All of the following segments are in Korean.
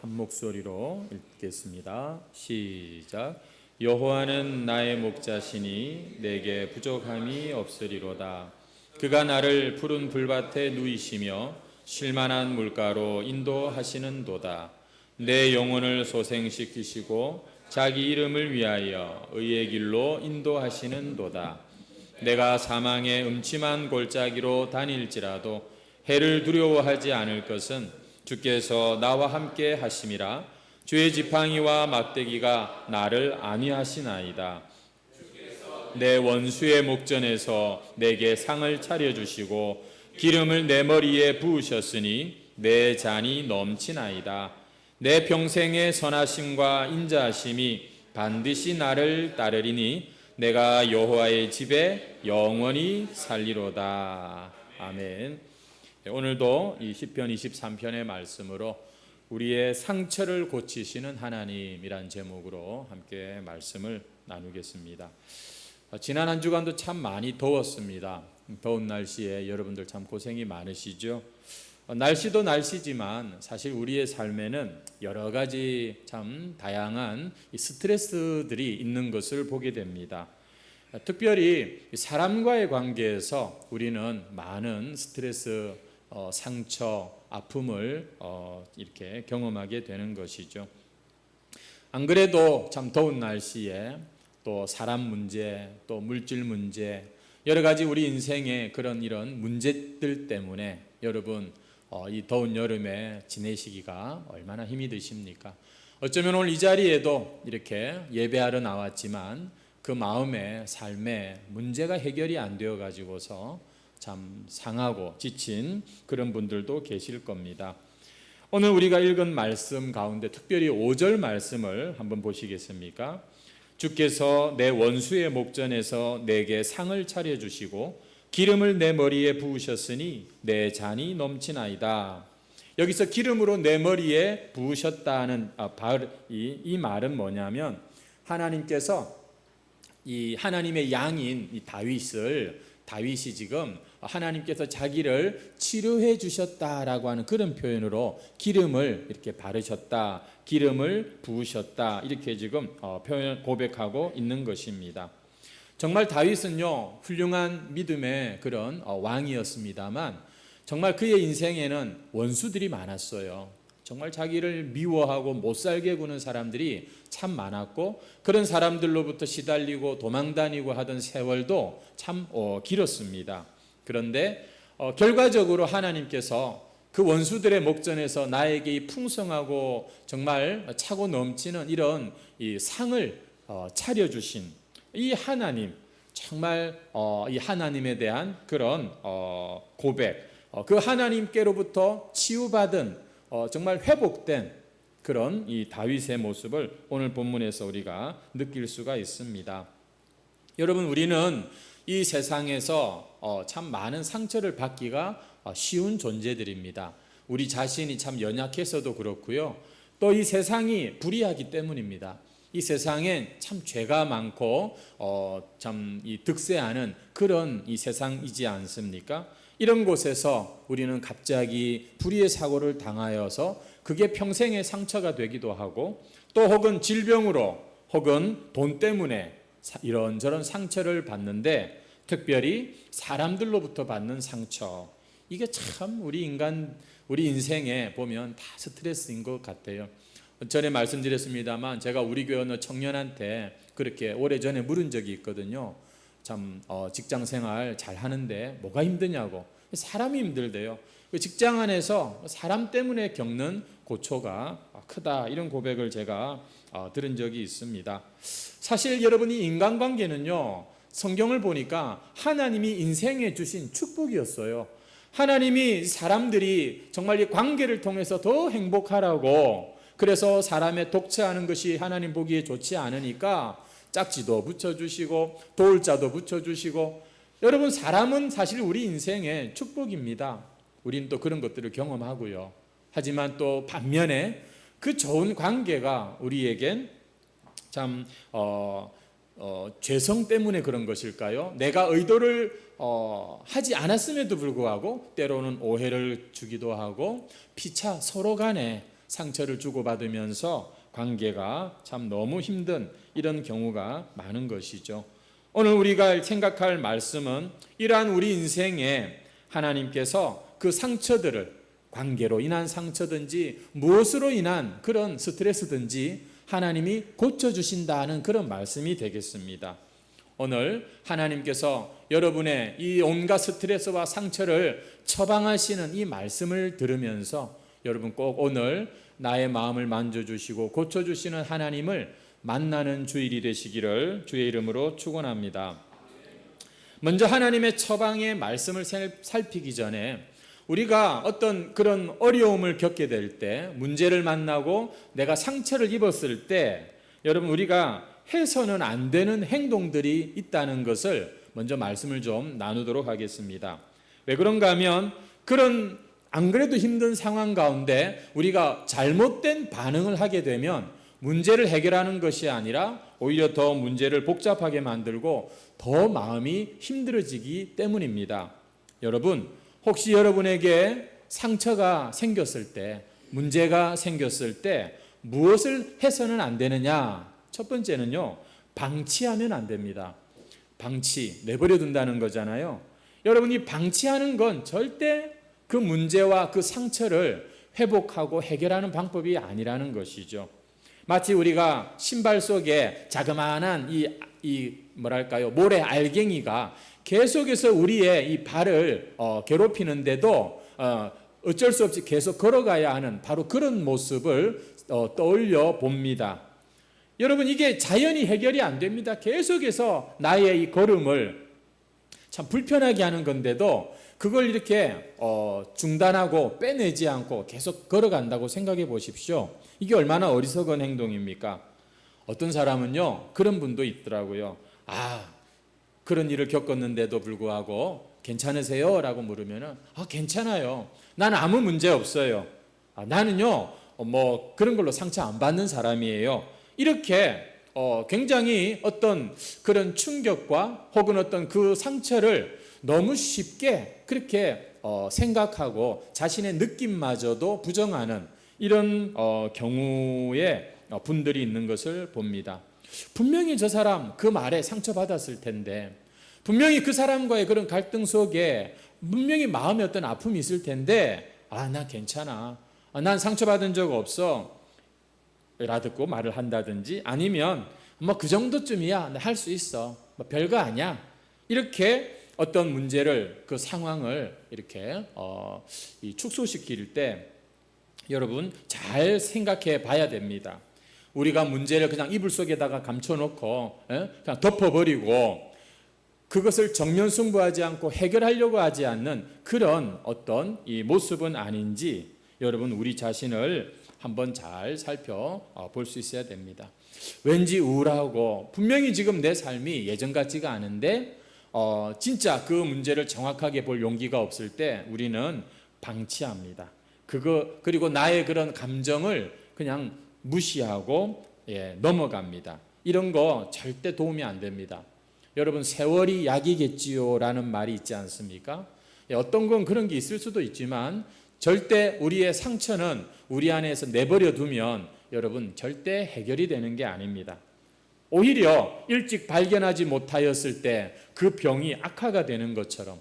한 목소리로 읽겠습니다. 시작. 여호와는 나의 목자시니 내게 부족함이 없으리로다. 그가 나를 푸른 불밭에 누이시며 쉴만한 물가로 인도하시는도다. 내 영혼을 소생시키시고 자기 이름을 위하여 의의 길로 인도하시는도다. 내가 사망의 음침한 골짜기로 다닐지라도 해를 두려워하지 않을 것은 주께서 나와 함께 하심이라. 주의 지팡이와 막대기가 나를 안위하시나이다. 내 원수의 목전에서 내게 상을 차려주시고 기름을 내 머리에 부으셨으니 내 잔이 넘치나이다. 내 평생의 선하심과 인자하심이 반드시 나를 따르리니 내가 여호와의 집에 영원히 살리로다. 아멘. 오늘도 이 시편 23편의 말씀으로 우리의 상처를 고치시는 하나님이란 제목으로 함께 말씀을 나누겠습니다. 지난 한 주간도 참 많이 더웠습니다. 더운 날씨에 여러분들 참 고생이 많으시죠. 날씨도 날씨지만 사실 우리의 삶에는 여러 가지 참 다양한 스트레스들이 있는 것을 보게 됩니다. 특별히 사람과의 관계에서 우리는 많은 스트레스, 상처, 아픔을 이렇게 경험하게 되는 것이죠. 안 그래도 참 더운 날씨에 또 사람 문제, 또 물질 문제, 여러 가지 우리 인생의 이런 문제들 때문에 여러분 이 더운 여름에 지내시기가 얼마나 힘이 드십니까? 어쩌면 오늘 이 자리에도 이렇게 예배하러 나왔지만 그 마음에 삶에 문제가 해결이 안 되어 가지고서 참 상하고 지친 그런 분들도 계실 겁니다. 오늘 우리가 읽은 말씀 가운데 특별히 5절 말씀을 한번 보시겠습니까? 주께서 내 원수의 목전에서 내게 상을 차려주시고 기름을 내 머리에 부으셨으니 내 잔이 넘치나이다. 여기서 기름으로 내 머리에 부으셨다는 이 말은 뭐냐면 하나님께서 이 하나님의 양인 이 다윗이 지금 하나님께서 자기를 치료해 주셨다라고 하는 그런 표현으로 기름을 이렇게 바르셨다, 기름을 부으셨다 이렇게 지금 고백하고 있는 것입니다. 정말 다윗은요 훌륭한 믿음의 그런 왕이었습니다만 정말 그의 인생에는 원수들이 많았어요. 정말 자기를 미워하고 못살게 구는 사람들이 참 많았고 그런 사람들로부터 시달리고 도망다니고 하던 세월도 참 길었습니다. 그런데 결과적으로 하나님께서 그 원수들의 목전에서 나에게 이 풍성하고 정말 차고 넘치는 이런 이 상을 차려주신 이 하나님, 정말 이 하나님에 대한 그런 고백, 그 하나님께로부터 치유받은 정말 회복된 그런 이 다윗의 모습을 오늘 본문에서 우리가 느낄 수가 있습니다. 여러분, 우리는 이 세상에서 참 많은 상처를 받기가 쉬운 존재들입니다. 우리 자신이 참 연약해서도 그렇고요. 또 이 세상이 불의하기 때문입니다. 이 세상엔 참 죄가 많고 참 이 득세하는 그런 이 세상이지 않습니까? 이런 곳에서 우리는 갑자기 불의의 사고를 당하여서 그게 평생의 상처가 되기도 하고 또 혹은 질병으로 혹은 돈 때문에 이런저런 상처를 받는데 특별히 사람들로부터 받는 상처, 이게 참 우리 인생에 보면 다 스트레스인 것 같아요. 전에 말씀드렸습니다만 제가 우리 교회 어느 청년한테 그렇게 오래전에 물은 적이 있거든요. 참 직장 생활 잘 하는데 뭐가 힘드냐고. 사람이 힘들대요. 직장 안에서 사람 때문에 겪는 고초가 크다, 이런 고백을 제가 들은 적이 있습니다. 사실 여러분이 인간관계는요 성경을 보니까 하나님이 인생에 주신 축복이었어요. 하나님이 사람들이 정말 이 관계를 통해서 더 행복하라고, 그래서 사람의 독채하는 것이 하나님 보기에 좋지 않으니까 짝지도 붙여주시고 도울 자도 붙여주시고, 여러분 사람은 사실 우리 인생의 축복입니다. 우리는 또 그런 것들을 경험하고요. 하지만 또 반면에 그 좋은 관계가 우리에겐 참 죄성 때문에 그런 것일까요? 내가 의도를 하지 않았음에도 불구하고 때로는 오해를 주기도 하고 피차 서로 간에 상처를 주고받으면서 관계가 참 너무 힘든 이런 경우가 많은 것이죠. 오늘 우리가 생각할 말씀은 이러한 우리 인생에 하나님께서 그 상처들을, 관계로 인한 상처든지 무엇으로 인한 그런 스트레스든지 하나님이 고쳐주신다는 그런 말씀이 되겠습니다. 오늘 하나님께서 여러분의 이 온갖 스트레스와 상처를 처방하시는 이 말씀을 들으면서 여러분 꼭 오늘 나의 마음을 만져주시고 고쳐주시는 하나님을 만나는 주일이 되시기를 주의 이름으로 축원합니다. 먼저 하나님의 처방의 말씀을 살피기 전에 우리가 어떤 그런 어려움을 겪게 될 때, 문제를 만나고 내가 상처를 입었을 때 여러분 우리가 해서는 안 되는 행동들이 있다는 것을 먼저 말씀을 좀 나누도록 하겠습니다. 왜 그런가 하면 그런 안 그래도 힘든 상황 가운데 우리가 잘못된 반응을 하게 되면 문제를 해결하는 것이 아니라 오히려 더 문제를 복잡하게 만들고 더 마음이 힘들어지기 때문입니다. 여러분, 혹시 여러분에게 상처가 생겼을 때, 문제가 생겼을 때 무엇을 해서는 안 되느냐? 첫 번째는요, 방치하면 안 됩니다. 방치, 내버려 둔다는 거잖아요. 여러분이 방치하는 건 절대 그 문제와 그 상처를 회복하고 해결하는 방법이 아니라는 것이죠. 마치 우리가 신발 속에 자그마한 뭐랄까요, 모래 알갱이가 계속해서 우리의 이 발을 괴롭히는데도 어쩔 수 없이 계속 걸어가야 하는 바로 그런 모습을 떠올려 봅니다. 여러분, 이게 자연히 해결이 안 됩니다. 계속해서 나의 이 걸음을 참 불편하게 하는 건데도 그걸 이렇게 중단하고 빼내지 않고 계속 걸어간다고 생각해 보십시오. 이게 얼마나 어리석은 행동입니까? 어떤 사람은요, 그런 분도 있더라고요. 그런 일을 겪었는데도 불구하고 괜찮으세요? 라고 물으면 괜찮아요. 나는 아무 문제 없어요. 나는요 그런 걸로 상처 안 받는 사람이에요. 이렇게 굉장히 어떤 그런 충격과 혹은 어떤 그 상처를 너무 쉽게 그렇게 생각하고 자신의 느낌마저도 부정하는 이런 경우에 분들이 있는 것을 봅니다. 분명히 저 사람 그 말에 상처받았을 텐데, 분명히 그 사람과의 그런 갈등 속에 분명히 마음에 어떤 아픔이 있을 텐데 나 괜찮아, 난 상처받은 적 없어 라 듣고 말을 한다든지, 아니면 그 정도쯤이야, 할 수 있어, 별거 아니야, 이렇게 어떤 문제를, 그 상황을 이렇게 축소시킬 때 여러분 잘 생각해 봐야 됩니다. 우리가 문제를 그냥 이불 속에다가 감춰놓고 그냥 덮어버리고 그것을 정면 승부하지 않고 해결하려고 하지 않는 그런 어떤 이 모습은 아닌지 여러분 우리 자신을 한번 잘 살펴볼 수 있어야 됩니다. 왠지 우울하고 분명히 지금 내 삶이 예전 같지가 않은데 진짜 그 문제를 정확하게 볼 용기가 없을 때 우리는 방치합니다. 그리고 나의 그런 감정을 그냥 무시하고 넘어갑니다. 이런 거 절대 도움이 안 됩니다. 여러분, 세월이 약이겠지요 라는 말이 있지 않습니까? 어떤 건 그런 게 있을 수도 있지만 절대 우리의 상처는 우리 안에서 내버려 두면 여러분 절대 해결이 되는 게 아닙니다. 오히려 일찍 발견하지 못하였을 때 그 병이 악화가 되는 것처럼,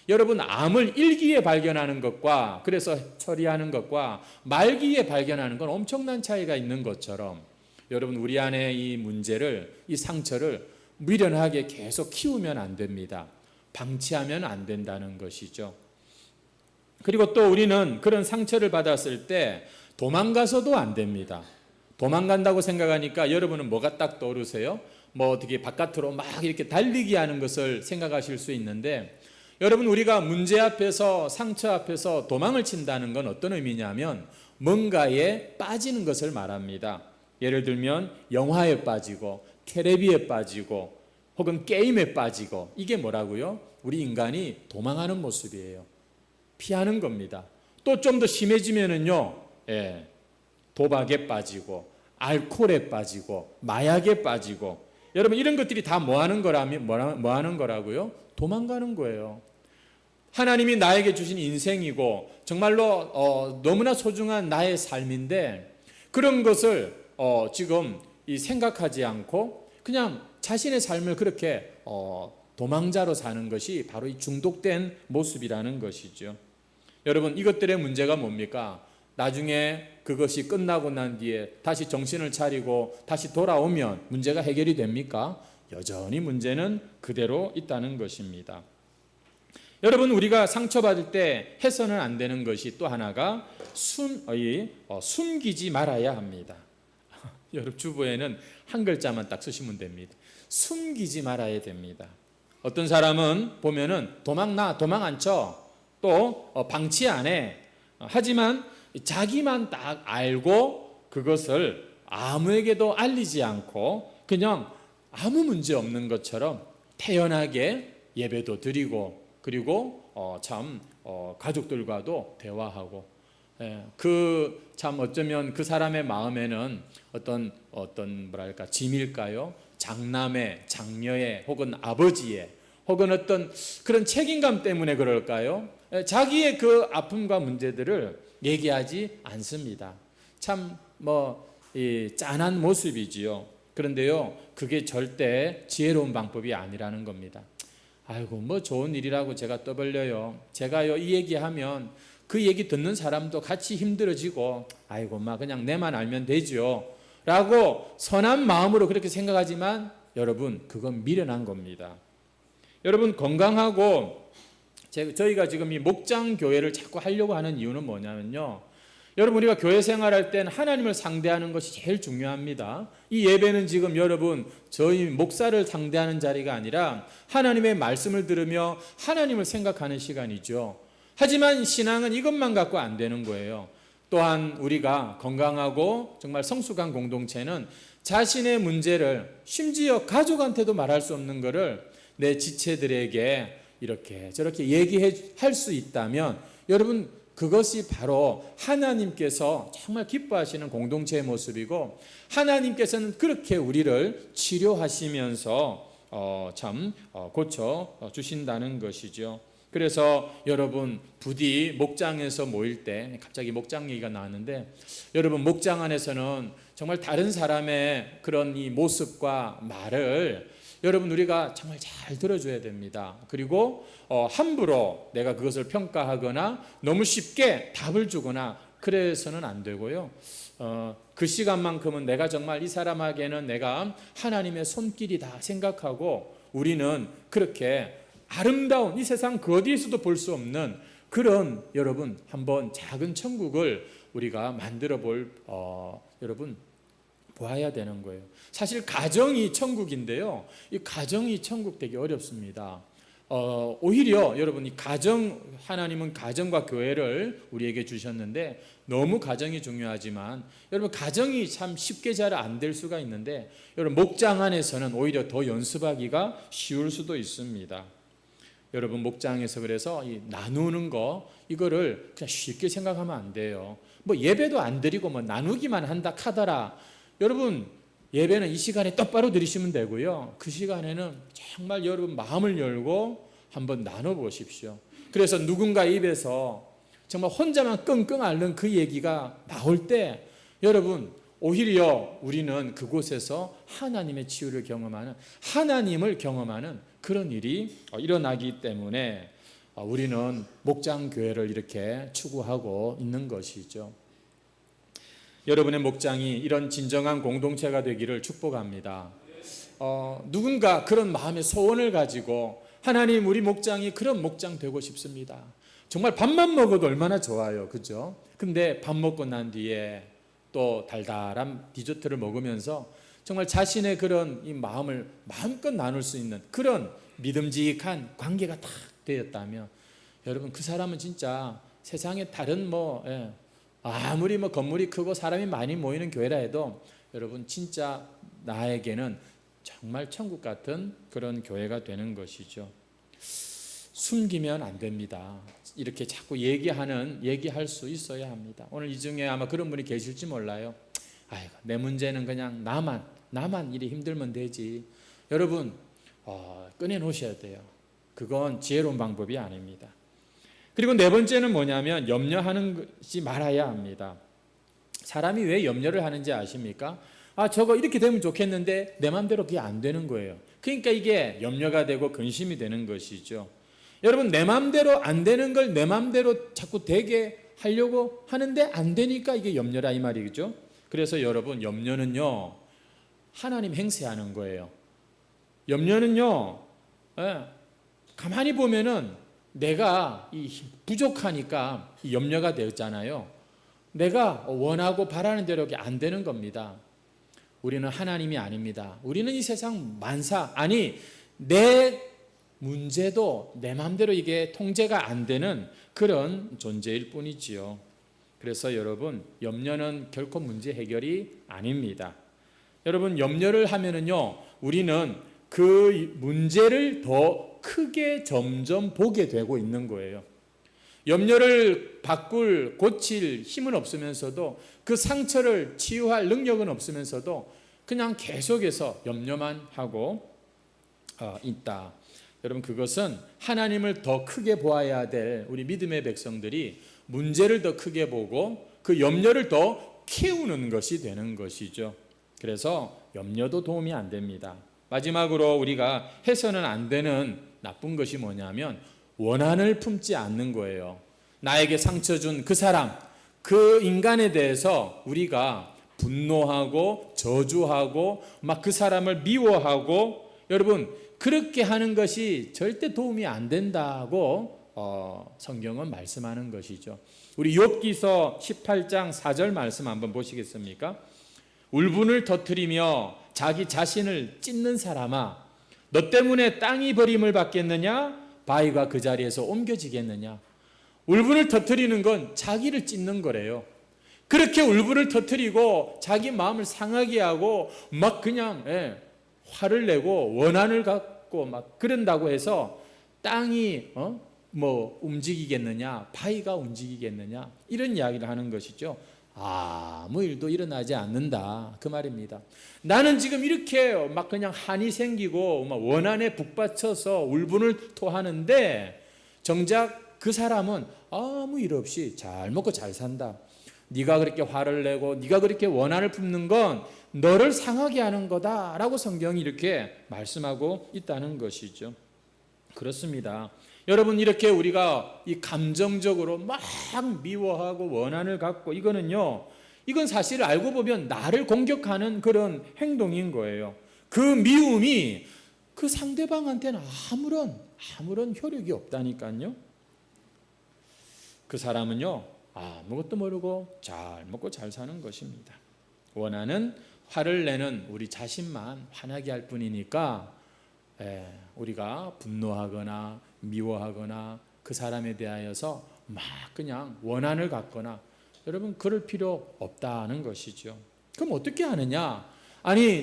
여러분 암을 일기에 발견하는 것과 그래서 처리하는 것과 말기에 발견하는 건 엄청난 차이가 있는 것처럼 여러분 우리 안에 이 문제를, 이 상처를 미련하게 계속 키우면 안 됩니다. 방치하면 안 된다는 것이죠. 그리고 또 우리는 그런 상처를 받았을 때 도망가서도 안 됩니다. 도망간다고 생각하니까 여러분은 뭐가 딱 떠오르세요? 어떻게 바깥으로 막 이렇게 달리기 하는 것을 생각하실 수 있는데, 여러분 우리가 문제 앞에서, 상처 앞에서 도망을 친다는 건 어떤 의미냐면 뭔가에 빠지는 것을 말합니다. 예를 들면 영화에 빠지고 텔레비에 빠지고 혹은 게임에 빠지고, 이게 뭐라고요? 우리 인간이 도망하는 모습이에요. 피하는 겁니다. 또 좀 더 심해지면은요, 도박에 빠지고 알코올에 빠지고 마약에 빠지고, 여러분 이런 것들이 다 뭐 하는 거라고요? 도망가는 거예요. 하나님이 나에게 주신 인생이고 정말로 너무나 소중한 나의 삶인데 그런 것을 지금 생각하지 않고 그냥 자신의 삶을 그렇게 도망자로 사는 것이 바로 이 중독된 모습이라는 것이죠. 여러분, 이것들의 문제가 뭡니까? 나중에 그것이 끝나고 난 뒤에 다시 정신을 차리고 다시 돌아오면 문제가 해결이 됩니까? 여전히 문제는 그대로 있다는 것입니다. 여러분, 우리가 상처받을 때 해서는 안 되는 것이 또 하나가 숨기지 말아야 합니다. 여러분, 주보에는 한 글자만 딱 쓰시면 됩니다. 숨기지 말아야 됩니다. 어떤 사람은 보면은 도망 안 쳐, 또 방치 안 해. 하지만 자기만 딱 알고 그것을 아무에게도 알리지 않고 그냥 아무 문제 없는 것처럼 태연하게 예배도 드리고, 그리고 가족들과도 대화하고, 참 어쩌면 그 사람의 마음에는 어떤 뭐랄까 짐일까요? 장남의, 장녀의, 혹은 아버지의, 혹은 어떤 그런 책임감 때문에 그럴까요? 자기의 그 아픔과 문제들을 얘기하지 않습니다. 참 짠한 모습이지요. 그런데요, 그게 절대 지혜로운 방법이 아니라는 겁니다. 아이고, 좋은 일이라고 제가 떠벌려요. 제가요, 이 얘기하면 그 얘기 듣는 사람도 같이 힘들어지고, 아이고, 그냥 내만 알면 되죠. 라고 선한 마음으로 그렇게 생각하지만, 여러분, 그건 미련한 겁니다. 여러분, 건강하고, 저희가 지금 이 목장교회를 자꾸 하려고 하는 이유는 뭐냐면요, 여러분, 우리가 교회 생활할 땐 하나님을 상대하는 것이 제일 중요합니다. 이 예배는 지금 여러분, 저희 목사를 상대하는 자리가 아니라 하나님의 말씀을 들으며 하나님을 생각하는 시간이죠. 하지만 신앙은 이것만 갖고 안 되는 거예요. 또한 우리가 건강하고 정말 성숙한 공동체는 자신의 문제를 심지어 가족한테도 말할 수 없는 것을 내 지체들에게 이렇게 저렇게 얘기할 수 있다면, 여러분, 그것이 바로 하나님께서 정말 기뻐하시는 공동체의 모습이고, 하나님께서는 그렇게 우리를 치료하시면서 고쳐 주신다는 것이죠. 그래서 여러분, 부디 목장에서 모일 때, 갑자기 목장 얘기가 나왔는데, 여러분, 목장 안에서는 정말 다른 사람의 그런 이 모습과 말을 여러분, 우리가 정말 잘 들어줘야 됩니다. 그리고 함부로 내가 그것을 평가하거나 너무 쉽게 답을 주거나 그래서는 안 되고요. 그 시간만큼은 내가 정말 이 사람에게는 내가 하나님의 손길이다 생각하고, 우리는 그렇게 아름다운 이 세상 그 어디에서도 볼 수 없는 그런, 여러분, 한번 작은 천국을 우리가 만들어 볼 여러분 보아야 되는 거예요. 사실 가정이 천국인데요, 이 가정이 천국 되기 어렵습니다. 오히려 여러분, 이 가정, 하나님은 가정과 교회를 우리에게 주셨는데 너무 가정이 중요하지만, 여러분, 가정이 참 쉽게 잘 안 될 수가 있는데, 여러분, 목장 안에서는 오히려 더 연습하기가 쉬울 수도 있습니다. 여러분, 목장에서 그래서 이 나누는 거, 이거를 그냥 쉽게 생각하면 안 돼요. 예배도 안 드리고 나누기만 한다 카더라. 여러분, 예배는 이 시간에 똑바로 드리시면 되고요, 그 시간에는 정말 여러분 마음을 열고 한번 나눠보십시오. 그래서 누군가 입에서 정말 혼자만 끙끙 앓는 그 얘기가 나올 때, 여러분, 오히려 우리는 그곳에서 하나님의 치유를 경험하는, 하나님을 경험하는 그런 일이 일어나기 때문에 우리는 목장교회를 이렇게 추구하고 있는 것이죠. 여러분의 목장이 이런 진정한 공동체가 되기를 축복합니다. 누군가 그런 마음의 소원을 가지고, 하나님, 우리 목장이 그런 목장 되고 싶습니다. 정말 밥만 먹어도 얼마나 좋아요, 그죠? 근데 밥 먹고 난 뒤에 또 달달한 디저트를 먹으면서 정말 자신의 그런 이 마음을 마음껏 나눌 수 있는 그런 믿음직한 관계가 딱 되었다면, 여러분, 그 사람은 진짜 세상에 다른 아무리 건물이 크고 사람이 많이 모이는 교회라 해도, 여러분, 진짜 나에게는 정말 천국 같은 그런 교회가 되는 것이죠. 숨기면 안 됩니다. 이렇게 자꾸 얘기할 수 있어야 합니다. 오늘 이 중에 아마 그런 분이 계실지 몰라요. 아이고, 내 문제는 그냥 나만 일이 힘들면 되지. 여러분, 꺼내놓으셔야 돼요. 그건 지혜로운 방법이 아닙니다. 그리고 네 번째는 뭐냐면, 염려하는 것이 말아야 합니다. 사람이 왜 염려를 하는지 아십니까? 저거 이렇게 되면 좋겠는데 내 마음대로 그게 안 되는 거예요. 그러니까 이게 염려가 되고 근심이 되는 것이죠. 여러분, 내 마음대로 안 되는 걸 내 마음대로 자꾸 되게 하려고 하는데 안 되니까 이게 염려라 이 말이죠. 그래서 여러분, 염려는요 하나님 행세하는 거예요. 염려는요 가만히 보면은 내가 부족하니까 염려가 되었잖아요. 내가 원하고 바라는 대로 안 되는 겁니다. 우리는 하나님이 아닙니다. 우리는 이 세상 내 문제도 내 마음대로 이게 통제가 안 되는 그런 존재일 뿐이지요. 그래서 여러분, 염려는 결코 문제 해결이 아닙니다. 여러분, 염려를 하면은요 우리는 그 문제를 더 크게 점점 보게 되고 있는 거예요. 염려를 고칠 힘은 없으면서도 그 상처를 치유할 능력은 없으면서도 그냥 계속해서 염려만 하고 있다. 여러분, 그것은 하나님을 더 크게 보아야 될 우리 믿음의 백성들이 문제를 더 크게 보고 그 염려를 더 키우는 것이 되는 것이죠. 그래서 염려도 도움이 안 됩니다. 마지막으로 우리가 해서는 안 되는 나쁜 것이 뭐냐면 원한을 품지 않는 거예요. 나에게 상처 준 그 사람, 그 인간에 대해서 우리가 분노하고 저주하고 막 그 사람을 미워하고, 여러분 그렇게 하는 것이 절대 도움이 안 된다고 성경은 말씀하는 것이죠. 우리 욥기서 18장 4절 말씀 한번 보시겠습니까? 울분을 터뜨리며 자기 자신을 찢는 사람아, 너 때문에 땅이 버림을 받겠느냐? 바위가 그 자리에서 옮겨지겠느냐? 울분을 터뜨리는 건 자기를 찢는 거래요. 그렇게 울분을 터뜨리고 자기 마음을 상하게 하고 막 그냥 화를 내고 원한을 갖고 막 그런다고 해서 땅이 움직이겠느냐? 바위가 움직이겠느냐? 이런 이야기를 하는 것이죠. 아무 일도 일어나지 않는다 그 말입니다. 나는 지금 이렇게 막 그냥 한이 생기고 막 원한에 북받쳐서 울분을 토하는데 정작 그 사람은 아무 일 없이 잘 먹고 잘 산다. 네가 그렇게 화를 내고 네가 그렇게 원한을 품는 건 너를 상하게 하는 거다라고 성경이 이렇게 말씀하고 있다는 것이죠. 그렇습니다. 여러분, 이렇게 우리가 이 감정적으로 막 미워하고 원한을 갖고 이건 사실 알고 보면 나를 공격하는 그런 행동인 거예요. 그 미움이 그 상대방한테는 아무런 효력이 없다니까요. 그 사람은요 아무것도 모르고 잘 먹고 잘 사는 것입니다. 원한은 화를 내는 우리 자신만 화나게 할 뿐이니까 우리가 분노하거나 미워하거나 그 사람에 대하여서 막 그냥 원한을 갖거나, 여러분 그럴 필요 없다는 것이죠. 그럼 어떻게 하느냐?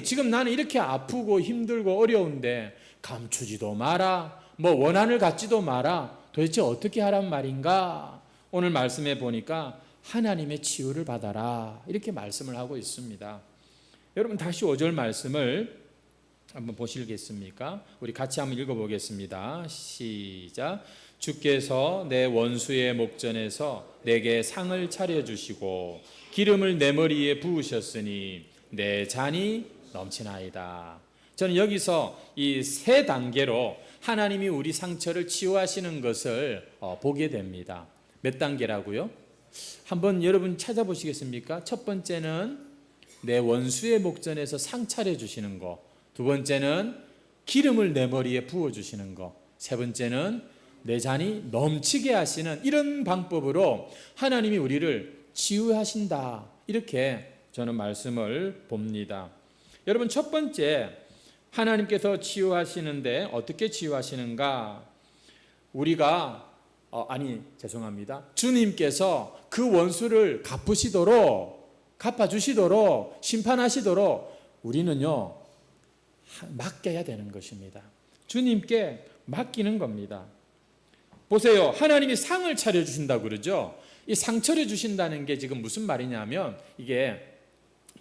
지금 나는 이렇게 아프고 힘들고 어려운데 감추지도 마라, 원한을 갖지도 마라. 도대체 어떻게 하란 말인가? 오늘 말씀해 보니까 하나님의 치유를 받아라 이렇게 말씀을 하고 있습니다. 여러분 다시 5절 말씀을 한번 보시겠습니까? 우리 같이 한번 읽어보겠습니다. 시작. 주께서 내 원수의 목전에서 내게 상을 차려주시고 기름을 내 머리에 부으셨으니 내 잔이 넘치나이다. 저는 여기서 이 세 단계로 하나님이 우리 상처를 치유하시는 것을 보게 됩니다. 몇 단계라고요? 한번 여러분 찾아보시겠습니까? 첫 번째는 내 원수의 목전에서 상 차려주시는 거, 두 번째는 기름을 내 머리에 부어주시는 거, 세 번째는 내 잔이 넘치게 하시는 이런 방법으로 하나님이 우리를 치유하신다 이렇게 저는 말씀을 봅니다. 여러분 첫 번째, 하나님께서 치유하시는데 어떻게 치유하시는가? 주님께서 그 원수를 갚아주시도록 심판하시도록 우리는요 맡겨야 되는 것입니다. 주님께 맡기는 겁니다. 보세요, 하나님이 상을 차려주신다고 그러죠. 이 상 차려주신다는 게 지금 무슨 말이냐면 이게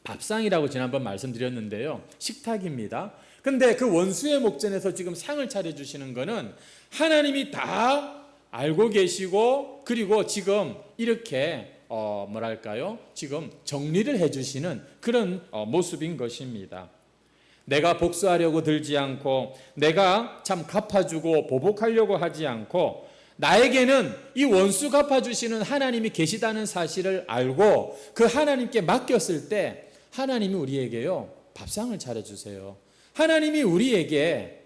밥상이라고 지난번 말씀드렸는데요, 식탁입니다. 근데 그 원수의 목전에서 지금 상을 차려주시는 거는 하나님이 다 알고 계시고 그리고 지금 이렇게 뭐랄까요? 지금 정리를 해주시는 그런 모습인 것입니다. 내가 복수하려고 들지 않고 내가 참 갚아주고 보복하려고 하지 않고 나에게는 이 원수 갚아주시는 하나님이 계시다는 사실을 알고 그 하나님께 맡겼을 때 하나님이 우리에게요 밥상을 차려주세요. 하나님이 우리에게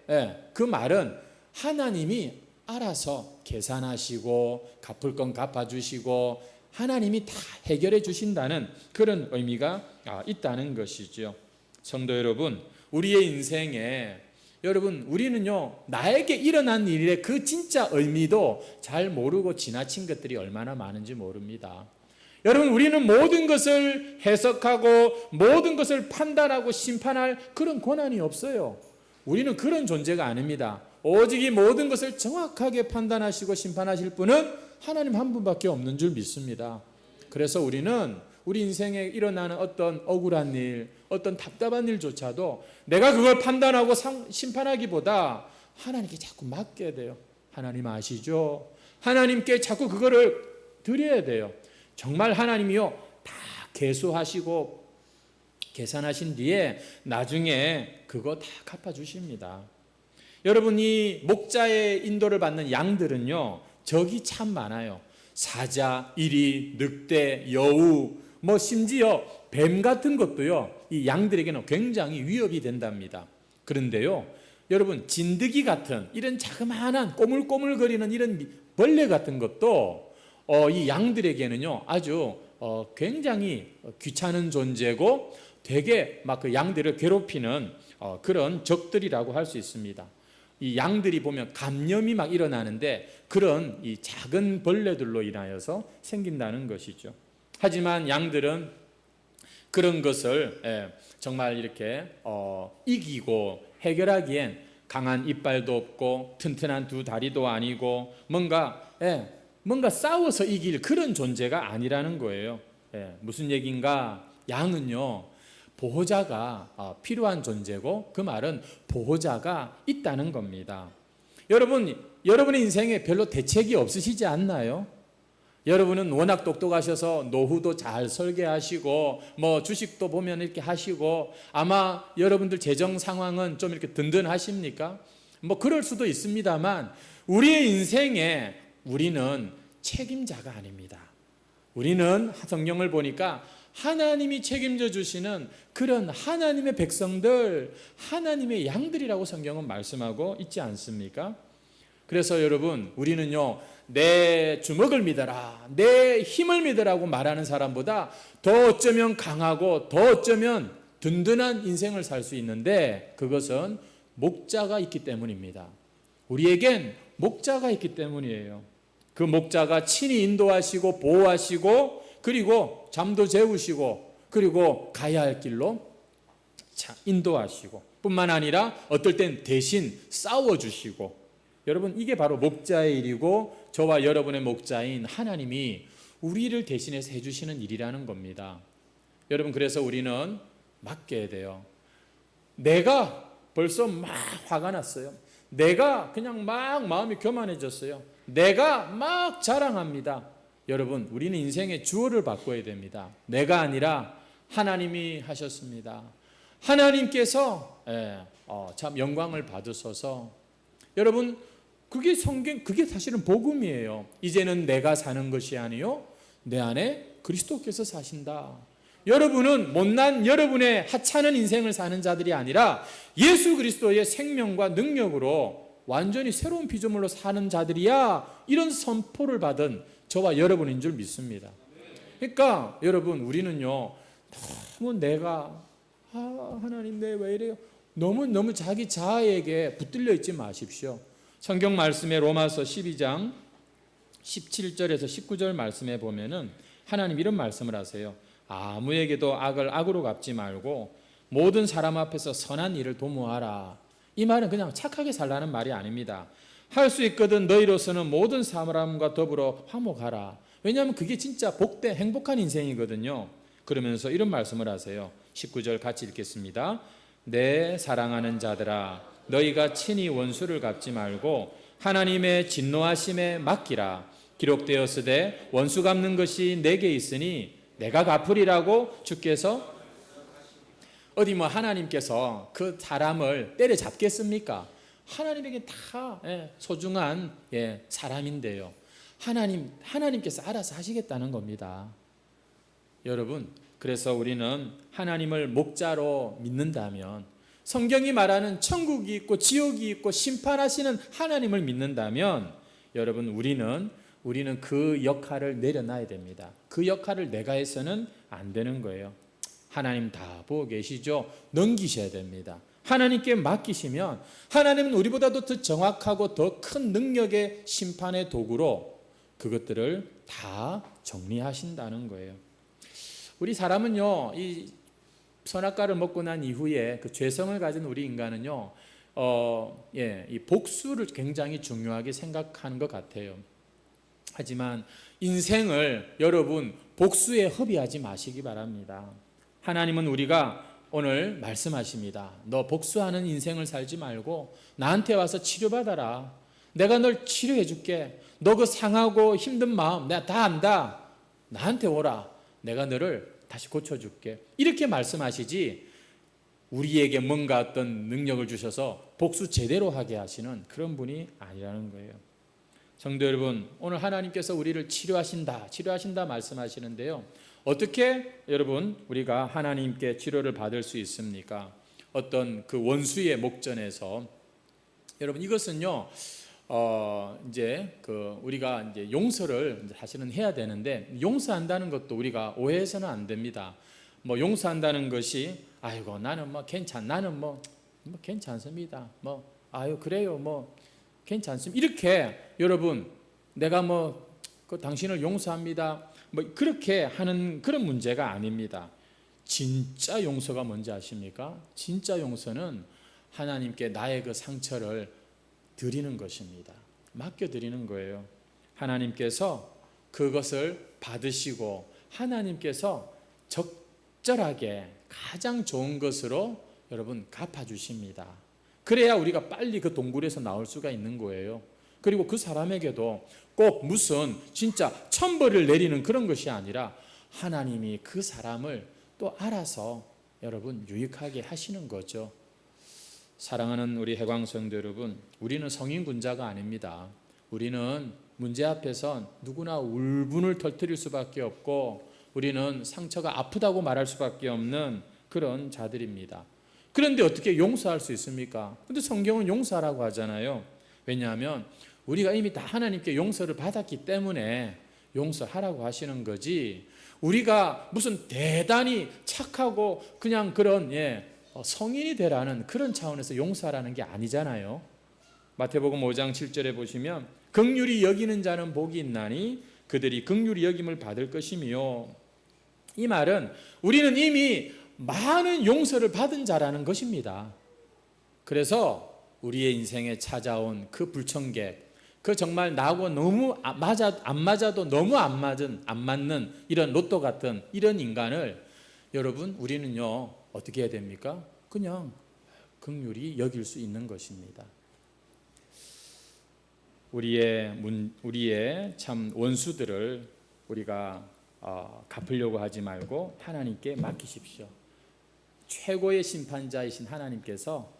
그 말은 하나님이 알아서 계산하시고 갚을 건 갚아주시고 하나님이 다 해결해 주신다는 그런 의미가 있다는 것이죠. 성도 여러분, 우리의 인생에 여러분 우리는요 나에게 일어난 일의 그 진짜 의미도 잘 모르고 지나친 것들이 얼마나 많은지 모릅니다. 여러분 우리는 모든 것을 해석하고 모든 것을 판단하고 심판할 그런 권한이 없어요. 우리는 그런 존재가 아닙니다. 오직 이 모든 것을 정확하게 판단하시고 심판하실 분은 하나님 한 분밖에 없는 줄 믿습니다. 그래서 우리는 우리 인생에 일어나는 어떤 억울한 일, 어떤 답답한 일조차도 내가 그걸 판단하고 심판하기보다 하나님께 자꾸 맡겨야 돼요. 하나님 아시죠? 하나님께 자꾸 그거를 드려야 돼요. 정말 하나님이요 다 계수하시고 계산하신 뒤에 나중에 그거 다 갚아주십니다. 여러분 이 목자의 인도를 받는 양들은요 적이 참 많아요. 사자, 이리, 늑대, 여우, 심지어 뱀 같은 것도요 이 양들에게는 굉장히 위협이 된답니다. 그런데요 여러분 진드기 같은 이런 자그마한 꼬물꼬물거리는 이런 벌레 같은 것도 이 양들에게는요 아주 굉장히 귀찮은 존재고 되게 막 그 양들을 괴롭히는 그런 적들이라고 할 수 있습니다. 이 양들이 보면 감염이 막 일어나는데 그런 이 작은 벌레들로 인하여서 생긴다는 것이죠. 하지만 양들은 그런 것을 정말 이렇게 이기고 해결하기엔 강한 이빨도 없고 튼튼한 두 다리도 아니고 뭔가 싸워서 이길 그런 존재가 아니라는 거예요. 무슨 얘기인가? 양은요 보호자가 필요한 존재고 그 말은 보호자가 있다는 겁니다. 여러분의 인생에 별로 대책이 없으시지 않나요? 여러분은 워낙 똑똑하셔서 노후도 잘 설계하시고 주식도 보면 이렇게 하시고 아마 여러분들 재정 상황은 좀 이렇게 든든하십니까? 그럴 수도 있습니다만 우리의 인생에 우리는 책임자가 아닙니다. 우리는 성경을 보니까 하나님이 책임져 주시는 그런 하나님의 백성들, 하나님의 양들이라고 성경은 말씀하고 있지 않습니까? 그래서 여러분 우리는요 내 주먹을 믿어라, 내 힘을 믿으라고 말하는 사람보다 더 어쩌면 강하고 더 어쩌면 든든한 인생을 살 수 있는데 그것은 목자가 있기 때문입니다. 우리에겐 목자가 있기 때문이에요. 그 목자가 친히 인도하시고 보호하시고 그리고 잠도 재우시고 그리고 가야 할 길로 인도하시고 뿐만 아니라 어떨 땐 대신 싸워주시고 여러분 이게 바로 목자의 일이고 저와 여러분의 목자인 하나님이 우리를 대신해서 해주시는 일이라는 겁니다. 여러분 그래서 우리는 맡겨야 돼요. 내가 벌써 막 화가 났어요. 내가 그냥 막 마음이 교만해졌어요. 내가 막 자랑합니다. 여러분 우리는 인생의 주어를 바꿔야 됩니다. 내가 아니라 하나님이 하셨습니다. 하나님께서 참 영광을 받으셔서 여러분 그게 그게 사실은 복음이에요. 이제는 내가 사는 것이 아니요 내 안에 그리스도께서 사신다. 여러분은 못난 여러분의 하찮은 인생을 사는 자들이 아니라 예수 그리스도의 생명과 능력으로 완전히 새로운 피조물로 사는 자들이야. 이런 선포를 받은 저와 여러분인 줄 믿습니다. 그러니까 여러분 우리는요 너무 내가 하나님 내 왜 이래요? 너무 자기 자아에게 붙들려 있지 마십시오. 성경 말씀에 로마서 12장 17절에서 19절 말씀에 보면은 하나님 이런 말씀을 하세요. 아무에게도 악을 악으로 갚지 말고 모든 사람 앞에서 선한 일을 도모하라. 이 말은 그냥 착하게 살라는 말이 아닙니다. 할 수 있거든 너희로서는 모든 사람과 더불어 화목하라. 왜냐하면 그게 진짜 복된 행복한 인생이거든요. 그러면서 이런 말씀을 하세요. 19절 같이 읽겠습니다. 내 사랑하는 자들아 너희가 친히 원수를 갚지 말고 하나님의 진노하심에 맡기라. 기록되었으되 원수 갚는 것이 내게 있으니 내가 갚으리라고 주께서 어디 뭐 하나님께서 그 사람을 때려잡겠습니까? 하나님에게 다 소중한 사람인데요. 하나님께서 알아서 하시겠다는 겁니다. 여러분, 그래서 우리는 하나님을 목자로 믿는다면, 성경이 말하는 천국이 있고 지옥이 있고 심판하시는 하나님을 믿는다면, 여러분, 우리는 그 역할을 내려놔야 됩니다. 그 역할을 내가 해서는 안 되는 거예요. 하나님 다 보고 계시죠? 넘기셔야 됩니다. 하나님께 맡기시면 하나님은 우리보다도 더 정확하고 더 큰 능력의 심판의 도구로 그것들을 다 정리하신다는 거예요. 우리 사람은요, 이 선악과를 먹고 난 이후에 그 죄성을 가진 우리 인간은요, 이 복수를 굉장히 중요하게 생각하는 것 같아요. 하지만 인생을 여러분 복수에 허비하지 마시기 바랍니다. 하나님은 우리가 오늘 말씀하십니다. 너 복수하는 인생을 살지 말고 나한테 와서 치료받아라. 내가 널 치료해 줄게. 너 그 상하고 힘든 마음 내가 다 안다. 나한테 오라. 내가 너를 다시 고쳐줄게. 이렇게 말씀하시지 우리에게 뭔가 어떤 능력을 주셔서 복수 제대로 하게 하시는 그런 분이 아니라는 거예요. 성도 여러분, 오늘 하나님께서 우리를 치료하신다 말씀하시는데요. 어떻게 여러분 우리가 하나님께 치료를 받을 수 있습니까? 어떤 그 원수의 목전에서 여러분 이것은요. 이제 우리가 이제 용서를 사실은 해야 되는데 용서한다는 것도 우리가 오해해서는 안 됩니다. 뭐 용서한다는 것이 아이고 나는 나는 괜찮습니다. 아유 그래요 괜찮습니다. 이렇게 여러분 내가 당신을 용서합니다. 그렇게 하는 그런 문제가 아닙니다. 진짜 용서가 뭔지 아십니까? 진짜 용서는 하나님께 나의 그 상처를 드리는 것입니다. 맡겨드리는 거예요. 하나님께서 그것을 받으시고 하나님께서 적절하게 가장 좋은 것으로 여러분 갚아주십니다. 그래야 우리가 빨리 그 동굴에서 나올 수가 있는 거예요. 그리고 그 사람에게도 꼭 무슨 진짜 천벌을 내리는 그런 것이 아니라 하나님이 그 사람을 또 알아서 여러분 유익하게 하시는 거죠. 사랑하는 우리 해광성도 여러분, 우리는 성인군자가 아닙니다. 우리는 문제 앞에선 누구나 울분을 터뜨릴 수밖에 없고 우리는 상처가 아프다고 말할 수밖에 없는 그런 자들입니다. 그런데 어떻게 용서할 수 있습니까? 근데 성경은 용서하라고 하잖아요. 왜냐하면 우리가 이미 다 하나님께 용서를 받았기 때문에 용서하라고 하시는 거지, 우리가 무슨 대단히 착하고 그냥 그런 성인이 되라는 그런 차원에서 용서하라는 게 아니잖아요. 마태복음 5장 7절에 보시면 긍휼히 여기는 자는 복이 있나니 그들이 긍휼히 여김을 받을 것이며, 이 말은 우리는 이미 많은 용서를 받은 자라는 것입니다. 그래서 우리의 인생에 찾아온 그 불청객, 그 정말 나하고 너무 안 맞아도 너무 안 맞는 이런 로또 같은 이런 인간을 여러분 우리는요 어떻게 해야 됩니까? 그냥 긍휼히 여길 수 있는 것입니다. 우리의 참 원수들을 우리가 갚으려고 하지 말고 하나님께 맡기십시오. 최고의 심판자이신 하나님께서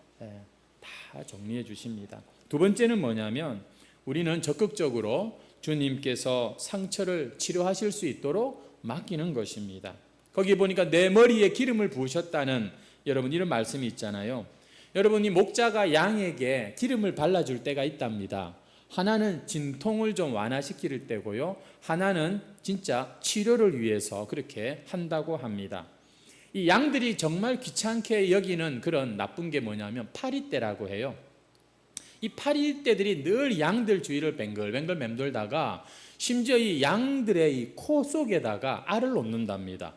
다 정리해 주십니다. 두 번째는 뭐냐면 우리는 적극적으로 주님께서 상처를 치료하실 수 있도록 맡기는 것입니다. 거기 보니까 내 머리에 기름을 부으셨다는 여러분 이런 말씀이 있잖아요. 여러분이 목자가 양에게 기름을 발라줄 때가 있답니다. 하나는 진통을 좀 완화시킬 때고요, 하나는 진짜 치료를 위해서 그렇게 한다고 합니다. 이 양들이 정말 귀찮게 여기는 그런 나쁜 게 뭐냐면 파리떼라고 해요. 이 파리떼들이 늘 양들 주위를 뱅글뱅글 맴돌다가 심지어 이 양들의 이 코 속에다가 알을 놓는답니다.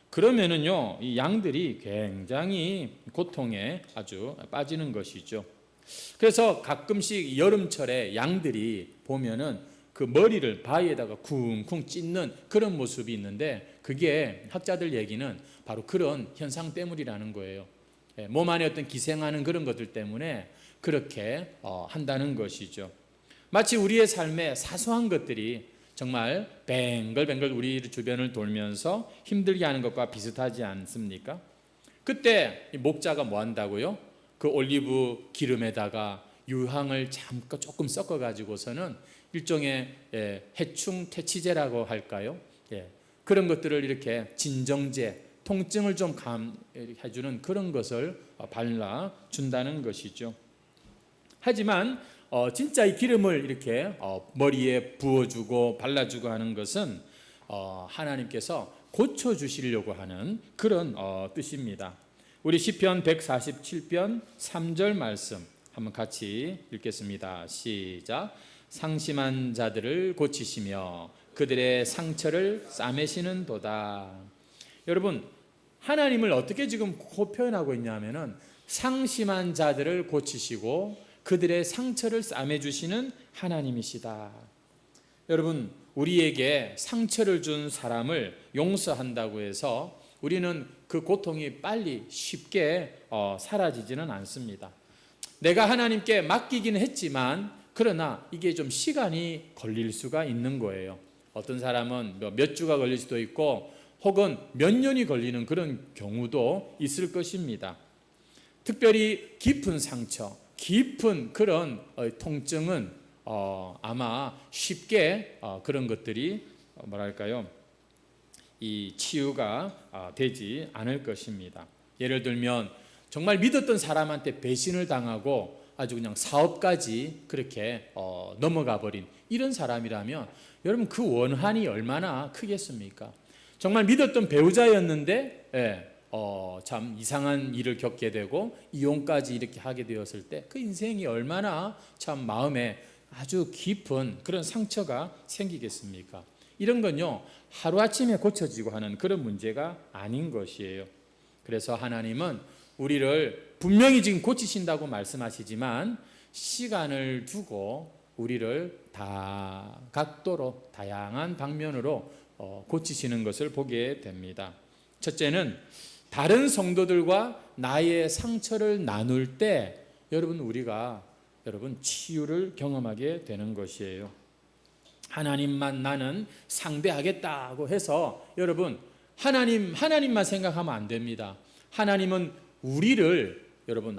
그러면은요 이 양들이 굉장히 고통에 아주 빠지는 것이죠. 그래서 가끔씩 여름철에 양들이 보면은 그 머리를 바위에다가 쿵쿵 찢는 그런 모습이 있는데, 그게 학자들 얘기는 바로 그런 현상 때문이라는 거예요. 몸 안에 어떤 기생하는 그런 것들 때문에 그렇게 한다는 것이죠. 마치 우리의 삶에 사소한 것들이 정말 뱅글뱅글 우리 주변을 돌면서 힘들게 하는 것과 비슷하지 않습니까? 그때 목자가 뭐 한다고요? 그 올리브 기름에다가 유황을 잠깐 조금 섞어 가지고서는 일종의 해충 퇴치제라고 할까요? 그런 것들을 이렇게 진정제, 통증을 좀 해주는 그런 것을 발라준다는 것이죠. 하지만 진짜 이 기름을 이렇게 머리에 부어주고 발라주고 하는 것은 하나님께서 고쳐주시려고 하는 그런 뜻입니다. 우리 시편 147편 3절 말씀 한번 같이 읽겠습니다. 시작. 상심한 자들을 고치시며 그들의 상처를 싸매시는 도다. 여러분, 하나님을 어떻게 지금 표현하고 있냐면은 상심한 자들을 고치시고 그들의 상처를 싸매주시는 하나님이시다. 여러분, 우리에게 상처를 준 사람을 용서한다고 해서 우리는 그 고통이 빨리 쉽게 사라지지는 않습니다. 내가 하나님께 맡기긴 했지만 그러나 이게 좀 시간이 걸릴 수가 있는 거예요. 어떤 사람은 몇 주가 걸릴 수도 있고 혹은 몇 년이 걸리는 그런 경우도 있을 것입니다. 특별히 깊은 상처, 깊은 그런 통증은 아마 쉽게 그런 것들이 이 치유가 되지 않을 것입니다. 예를 들면 정말 믿었던 사람한테 배신을 당하고 아주 그냥 사업까지 그렇게 넘어가 버린 이런 사람이라면 여러분 그 원한이 얼마나 크겠습니까? 정말 믿었던 배우자였는데 참 이상한 일을 겪게 되고 이혼까지 이렇게 하게 되었을 때 그 인생이 얼마나 참 마음에 아주 깊은 그런 상처가 생기겠습니까? 이런 건요 하루아침에 고쳐지고 하는 그런 문제가 아닌 것이에요. 그래서 하나님은 우리를 분명히 지금 고치신다고 말씀하시지만 시간을 두고 우리를 다 각도로 다양한 방면으로 고치시는 것을 보게 됩니다. 첫째는 다른 성도들과 나의 상처를 나눌 때 우리가 치유를 경험하게 되는 것이에요. 하나님만 나는 상대하겠다고 해서 여러분 하나님만 생각하면 안 됩니다. 하나님은 우리를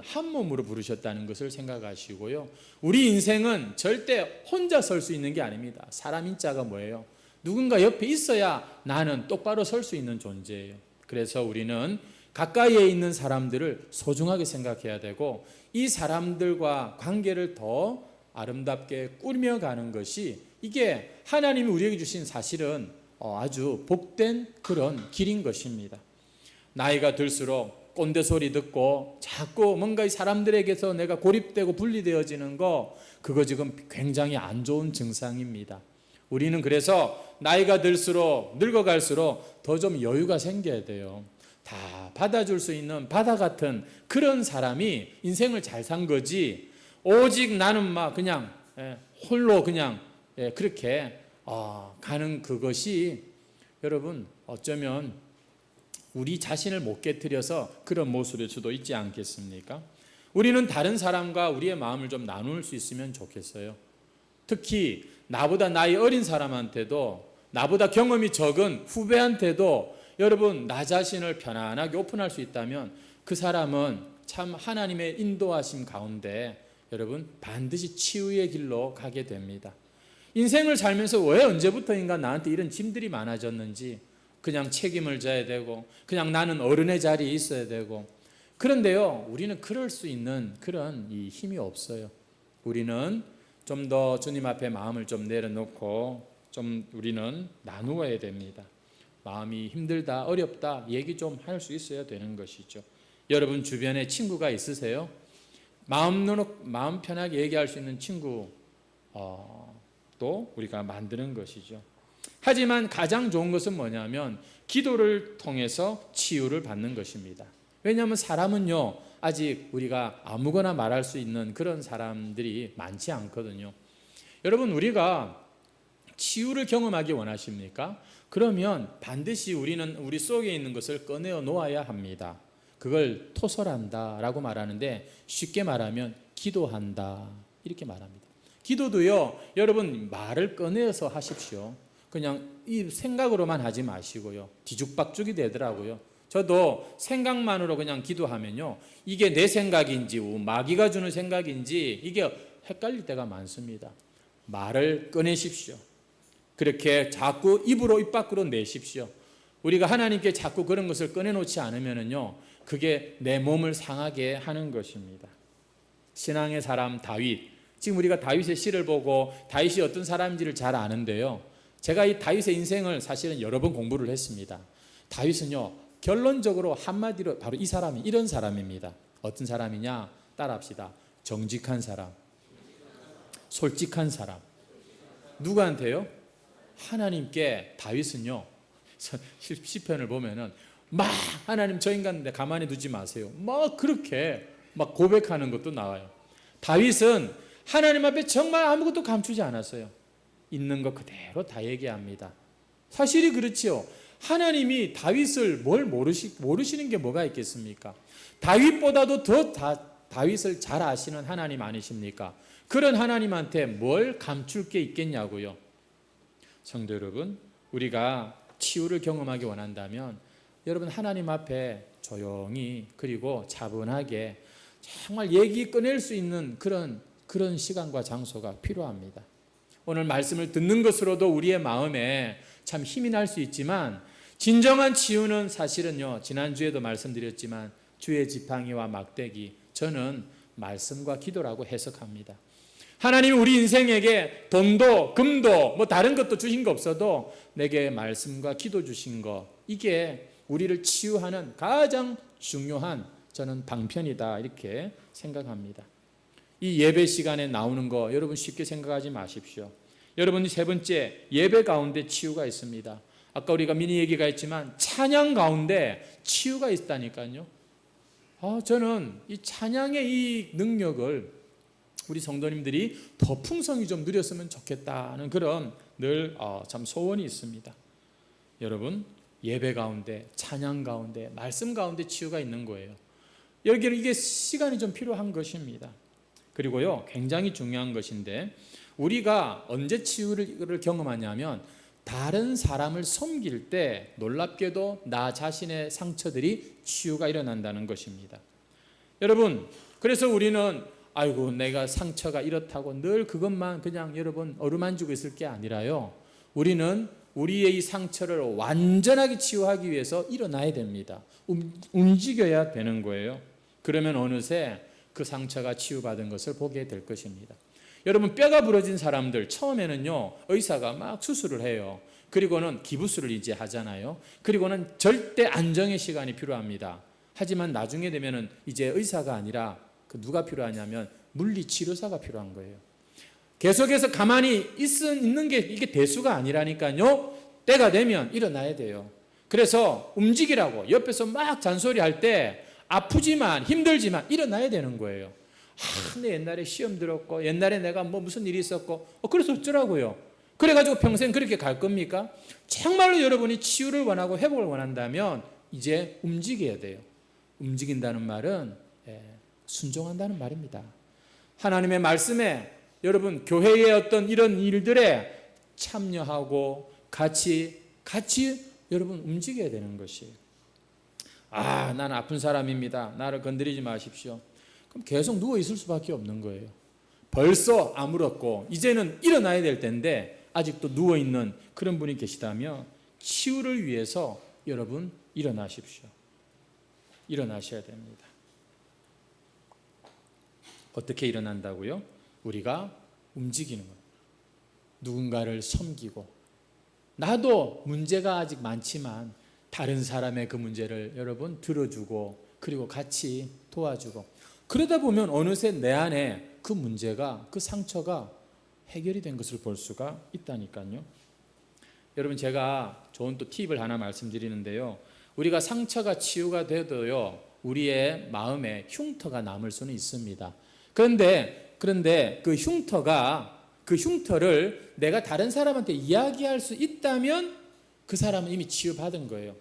한 몸으로 부르셨다는 것을 생각하시고요. 우리 인생은 절대 혼자 설 수 있는 게 아닙니다. 사람 인자가 뭐예요? 누군가 옆에 있어야 나는 똑바로 설 수 있는 존재예요. 그래서 우리는 가까이에 있는 사람들을 소중하게 생각해야 되고 이 사람들과 관계를 더 아름답게 꾸며가는 것이 이게 하나님이 우리에게 주신 사실은 아주 복된 그런 길인 것입니다. 나이가 들수록 꼰대 소리 듣고 자꾸 뭔가 이 사람들에게서 내가 고립되고 분리되어지는 거 그거 지금 굉장히 안 좋은 증상입니다. 우리는 그래서 나이가 들수록 늙어갈수록 더 좀 여유가 생겨야 돼요. 다 받아줄 수 있는 바다 같은 그런 사람이 인생을 잘 산 거지 오직 나는 막 그냥 홀로 그냥 그렇게 가는 그것이 여러분 어쩌면 우리 자신을 못 깨트려서 그런 모습일 수도 있지 않겠습니까? 우리는 다른 사람과 우리의 마음을 좀 나눌 수 있으면 좋겠어요. 특히 나보다 나이 어린 사람한테도 나보다 경험이 적은 후배한테도 여러분 나 자신을 편안하게 오픈할 수 있다면 그 사람은 참 하나님의 인도하심 가운데 여러분 반드시 치유의 길로 가게 됩니다. 인생을 살면서 왜 언제부터인가 나한테 이런 짐들이 많아졌는지 그냥 책임을 져야 되고 그냥 나는 어른의 자리에 있어야 되고 그런데요 우리는 그럴 수 있는 그런 이 힘이 없어요. 우리는 좀 더 주님 앞에 마음을 좀 내려놓고 좀 우리는 나누어야 됩니다. 마음이 힘들다 어렵다 얘기 좀 할 수 있어야 되는 것이죠. 여러분 주변에 친구가 있으세요? 마음 편하게 얘기할 수 있는 친구 또 우리가 만드는 것이죠. 하지만 가장 좋은 것은 뭐냐면 기도를 통해서 치유를 받는 것입니다. 왜냐하면 사람은요 아직 우리가 아무거나 말할 수 있는 그런 사람들이 많지 않거든요. 여러분 우리가 치유를 경험하기 원하십니까? 그러면 반드시 우리는 우리 속에 있는 것을 꺼내어 놓아야 합니다. 그걸 토설한다 라고 말하는데 쉽게 말하면 기도한다 이렇게 말합니다. 기도도요 여러분 말을 꺼내어서 하십시오. 그냥 이 생각으로만 하지 마시고요. 뒤죽박죽이 되더라고요. 저도 생각만으로 그냥 기도하면요, 이게 내 생각인지 마귀가 주는 생각인지 이게 헷갈릴 때가 많습니다. 말을 꺼내십시오. 그렇게 자꾸 입 밖으로 내십시오. 우리가 하나님께 자꾸 그런 것을 꺼내놓지 않으면요, 그게 내 몸을 상하게 하는 것입니다. 신앙의 사람 다윗, 지금 우리가 다윗의 시를 보고 다윗이 어떤 사람인지를 잘 아는데요, 제가 이 다윗의 인생을 사실은 여러 번 공부를 했습니다. 다윗은요, 결론적으로 한마디로 바로 이 사람이 이런 사람입니다. 어떤 사람이냐? 따라합시다. 정직한 사람, 솔직한 사람. 누구한테요? 하나님께. 다윗은요, 시편을 보면은 막 하나님 저 인간 가만히 두지 마세요, 막 그렇게 막 고백하는 것도 나와요. 다윗은 하나님 앞에 정말 아무것도 감추지 않았어요. 있는 것 그대로 다 얘기합니다. 사실이 그렇지요. 하나님이 다윗을 뭘 모르시는 게 뭐가 있겠습니까? 다윗보다도 더 다윗을 잘 아시는 하나님 아니십니까? 그런 하나님한테 뭘 감출 게 있겠냐고요. 성도 여러분, 우리가 치유를 경험하기 원한다면 여러분 하나님 앞에 조용히 그리고 차분하게 정말 얘기 꺼낼 수 있는 그런 시간과 장소가 필요합니다. 오늘 말씀을 듣는 것으로도 우리의 마음에 참 힘이 날 수 있지만, 진정한 치유는 사실은요, 지난주에도 말씀드렸지만 주의 지팡이와 막대기, 저는 말씀과 기도라고 해석합니다. 하나님이 우리 인생에게 돈도 금도 뭐 다른 것도 주신 거 없어도 내게 말씀과 기도 주신 거, 이게 우리를 치유하는 가장 중요한 저는 방편이다, 이렇게 생각합니다. 이 예배 시간에 나오는 거 여러분 쉽게 생각하지 마십시오. 여러분이 세 번째, 예배 가운데 치유가 있습니다. 아까 우리가 미니 얘기가 있지만 찬양 가운데 치유가 있다니까요. 저는 이 찬양의 이 능력을 우리 성도님들이 더 풍성히 좀 누렸으면 좋겠다는 그런 늘 참 소원이 있습니다. 여러분, 예배 가운데, 찬양 가운데, 말씀 가운데 치유가 있는 거예요. 여기는 이게 시간이 좀 필요한 것입니다. 그리고요, 굉장히 중요한 것인데, 우리가 언제 치유를 경험하냐면 다른 사람을 섬길 때 놀랍게도 나 자신의 상처들이 치유가 일어난다는 것입니다. 여러분, 그래서 우리는 아이고 내가 상처가 이렇다고 늘 그것만 그냥 여러분 어루만지고 있을 게 아니라요, 우리는 우리의 이 상처를 완전하게 치유하기 위해서 일어나야 됩니다. 움직여야 되는 거예요. 그러면 어느새 그 상처가 치유받은 것을 보게 될 것입니다. 여러분, 뼈가 부러진 사람들 처음에는요, 의사가 막 수술을 해요. 그리고는 기부술을 이제 하잖아요. 그리고는 절대 안정의 시간이 필요합니다. 하지만 나중에 되면은 이제 의사가 아니라 누가 필요하냐면 물리치료사가 필요한 거예요. 계속해서 가만히 있는 게 이게 대수가 아니라니까요. 때가 되면 일어나야 돼요. 그래서 움직이라고 옆에서 막 잔소리할 때 아프지만 힘들지만 일어나야 되는 거예요. 내 옛날에 시험 들었고 옛날에 내가 뭐 무슨 일이 있었고 그래서 어쩌라고요. 그래가지고 평생 그렇게 갈 겁니까? 정말로 여러분이 치유를 원하고 회복을 원한다면 이제 움직여야 돼요. 움직인다는 말은 순종한다는 말입니다. 하나님의 말씀에 여러분 교회의 어떤 이런 일들에 참여하고 같이 여러분 움직여야 되는 것이에요. 나는 아픈 사람입니다. 나를 건드리지 마십시오. 그럼 계속 누워 있을 수밖에 없는 거예요. 벌써 아물었고 이제는 일어나야 될 텐데 아직도 누워 있는 그런 분이 계시다면 치유를 위해서 여러분 일어나십시오. 일어나셔야 됩니다. 어떻게 일어난다고요? 우리가 움직이는 거예요. 누군가를 섬기고, 나도 문제가 아직 많지만 다른 사람의 그 문제를 여러분 들어주고 그리고 같이 도와주고, 그러다 보면 어느새 내 안에 그 문제가, 그 상처가 해결이 된 것을 볼 수가 있다니까요. 여러분, 제가 좋은 또 팁을 하나 말씀드리는데요, 우리가 상처가 치유가 돼도요 우리의 마음에 흉터가 남을 수는 있습니다. 그런데 그 흉터를 내가 다른 사람한테 이야기할 수 있다면 그 사람은 이미 치유받은 거예요.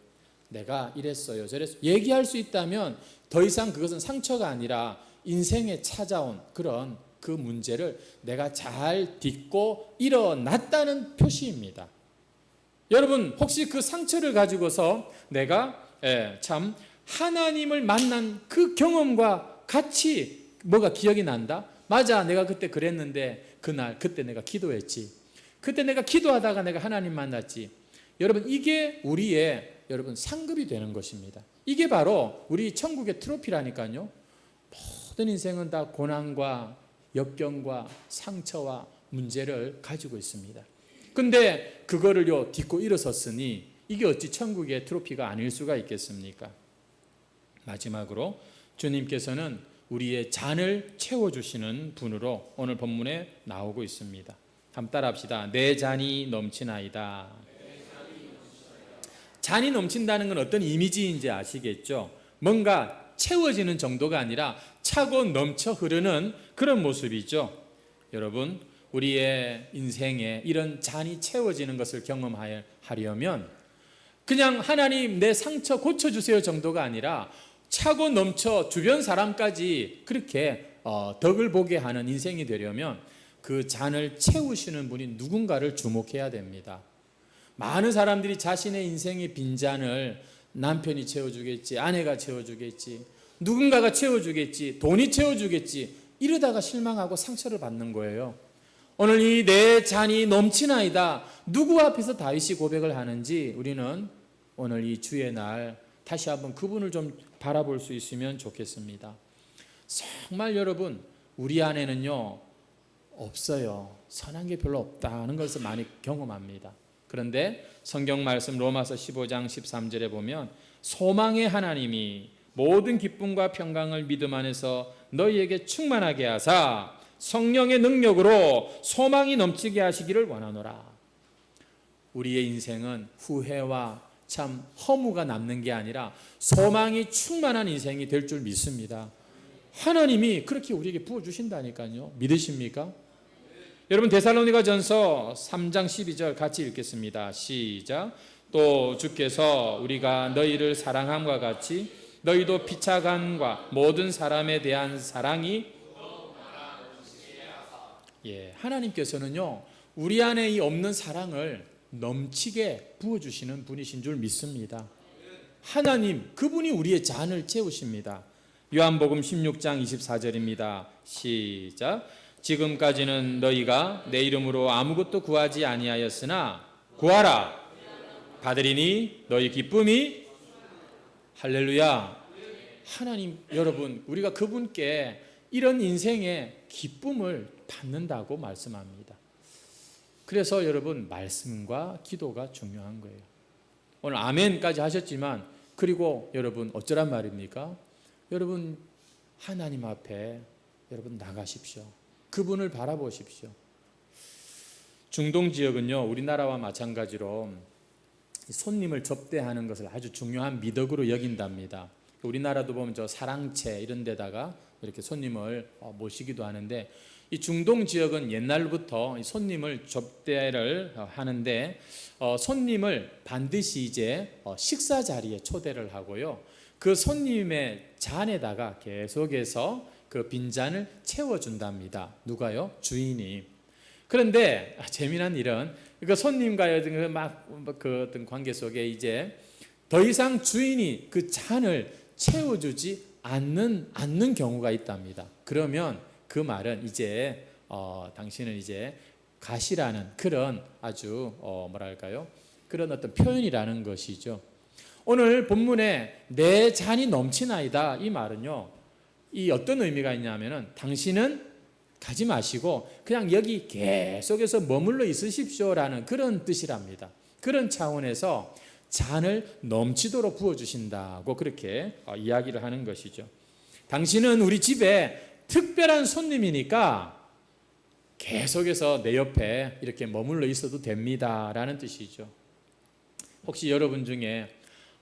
내가 이랬어요 저랬어요 얘기할 수 있다면 더 이상 그것은 상처가 아니라 인생에 찾아온 그런 그 문제를 내가 잘 딛고 일어났다는 표시입니다. 여러분 혹시 그 상처를 가지고서 내가 참 하나님을 만난 그 경험과 같이 뭐가 기억이 난다? 맞아, 내가 그때 그랬는데 그때 내가 기도했지. 그때 내가 기도하다가 내가 하나님 만났지. 여러분 이게 우리의 여러분 상급이 되는 것입니다. 이게 바로 우리 천국의 트로피라니까요. 모든 인생은 다 고난과 역경과 상처와 문제를 가지고 있습니다. 근데 그거를요 딛고 일어섰으니 이게 어찌 천국의 트로피가 아닐 수가 있겠습니까? 마지막으로 주님께서는 우리의 잔을 채워주시는 분으로 오늘 본문에 나오고 있습니다. 한번 따라합시다. 내 잔이 넘치나이다. 잔이 넘친다는 건 어떤 이미지인지 아시겠죠? 뭔가 채워지는 정도가 아니라 차고 넘쳐 흐르는 그런 모습이죠. 여러분 우리의 인생에 이런 잔이 채워지는 것을 경험하려면 그냥 하나님 내 상처 고쳐주세요 정도가 아니라 차고 넘쳐 주변 사람까지 그렇게 덕을 보게 하는 인생이 되려면 그 잔을 채우시는 분이 누군가를 주목해야 됩니다. 많은 사람들이 자신의 인생의 빈잔을 남편이 채워주겠지, 아내가 채워주겠지, 누군가가 채워주겠지, 돈이 채워주겠지, 이러다가 실망하고 상처를 받는 거예요. 오늘 이 내 잔이 넘치나이다, 누구 앞에서 다윗이 고백을 하는지 우리는 오늘 이 주의 날 다시 한번 그분을 좀 바라볼 수 있으면 좋겠습니다. 정말 여러분 우리 안에는요 없어요. 선한 게 별로 없다는 것을 많이 경험합니다. 그런데 성경 말씀 로마서 15장 13절에 보면 소망의 하나님이 모든 기쁨과 평강을 믿음 안에서 너희에게 충만하게 하사 성령의 능력으로 소망이 넘치게 하시기를 원하노라. 우리의 인생은 후회와 참 허무가 남는 게 아니라 소망이 충만한 인생이 될 줄 믿습니다. 하나님이 그렇게 우리에게 부어주신다니까요. 믿으십니까? 여러분 데살로니가전서 3장 12절 같이 읽겠습니다. 시작. 또 주께서 우리가 너희를 사랑함과 같이 너희도 피차간과 모든 사람에 대한 사랑이 하나님께서는요 우리 안에 이 없는 사랑을 넘치게 부어주시는 분이신 줄 믿습니다. 하나님 그분이 우리의 잔을 채우십니다. 요한복음 16장 24절입니다. 시작. 지금까지는 너희가 내 이름으로 아무것도 구하지 아니하였으나 구하라 받으리니 너희 기쁨이 할렐루야. 하나님 여러분 우리가 그분께 이런 인생의 기쁨을 받는다고 말씀합니다. 그래서 여러분 말씀과 기도가 중요한 거예요. 오늘 아멘까지 하셨지만 그리고 여러분 어쩌란 말입니까? 여러분 하나님 앞에 여러분 나가십시오. 그분을 바라보십시오. 중동 지역은요 우리나라와 마찬가지로 손님을 접대하는 것을 아주 중요한 미덕으로 여긴답니다. 우리나라도 보면 저 사랑채 이런 데다가 이렇게 손님을 모시기도 하는데 이 중동 지역은 옛날부터 손님을 접대를 하는데 손님을 반드시 이제 식사 자리에 초대를 하고요. 그 손님의 잔에다가 계속해서 그 빈잔을 채워준답니다. 누가요? 주인이. 그런데 재미난 일은 그 손님과의 그 어떤 관계 속에 이제 더 이상 주인이 그 잔을 채워주지 않는 경우가 있답니다. 그러면 그 말은 이제 당신은 이제 가시라는 그런 아주 뭐랄까요? 그런 어떤 표현이라는 것이죠. 오늘 본문에 내 잔이 넘치나이다 이 말은요. 이 어떤 의미가 있냐면은 당신은 가지 마시고 그냥 여기 계속해서 머물러 있으십시오라는 그런 뜻이랍니다. 그런 차원에서 잔을 넘치도록 부어주신다고 그렇게 이야기를 하는 것이죠. 당신은 우리 집에 특별한 손님이니까 계속해서 내 옆에 이렇게 머물러 있어도 됩니다라는 뜻이죠. 혹시 여러분 중에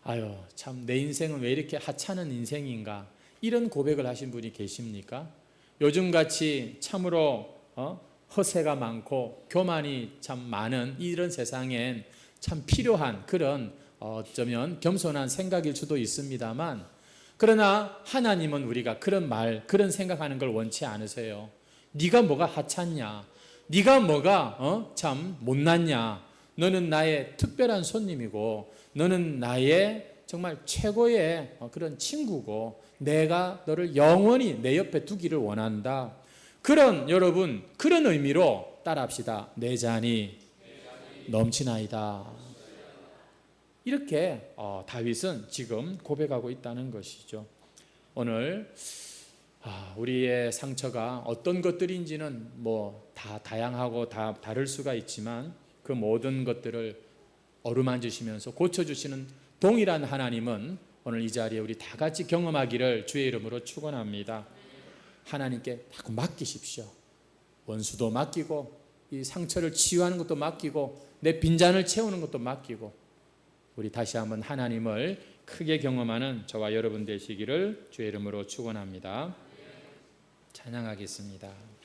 아유 참 내 인생은 왜 이렇게 하찮은 인생인가 이런 고백을 하신 분이 계십니까? 요즘같이 참으로 허세가 많고 교만이 참 많은 이런 세상엔 참 필요한 그런 어쩌면 겸손한 생각일 수도 있습니다만 그러나 하나님은 우리가 그런 말 그런 생각하는 걸 원치 않으세요. 네가 뭐가 하찮냐, 네가 뭐가 참 못났냐, 너는 나의 특별한 손님이고 너는 나의 정말 최고의 그런 친구고 내가 너를 영원히 내 옆에 두기를 원한다. 그런 여러분 그런 의미로 따라합시다. 내 잔이 넘치나이다. 이렇게 다윗은 지금 고백하고 있다는 것이죠. 오늘 우리의 상처가 어떤 것들인지는 뭐 다 다양하고 다 다를 수가 있지만 그 모든 것들을 어루만지시면서 고쳐주시는 동일한 하나님은 오늘 이 자리에 우리 다 같이 경험하기를 주의 이름으로 축원합니다. 하나님께 자꾸 맡기십시오. 원수도 맡기고 이 상처를 치유하는 것도 맡기고 내 빈잔을 채우는 것도 맡기고 우리 다시 한번 하나님을 크게 경험하는 저와 여러분 되시기를 주의 이름으로 축원합니다. 찬양하겠습니다.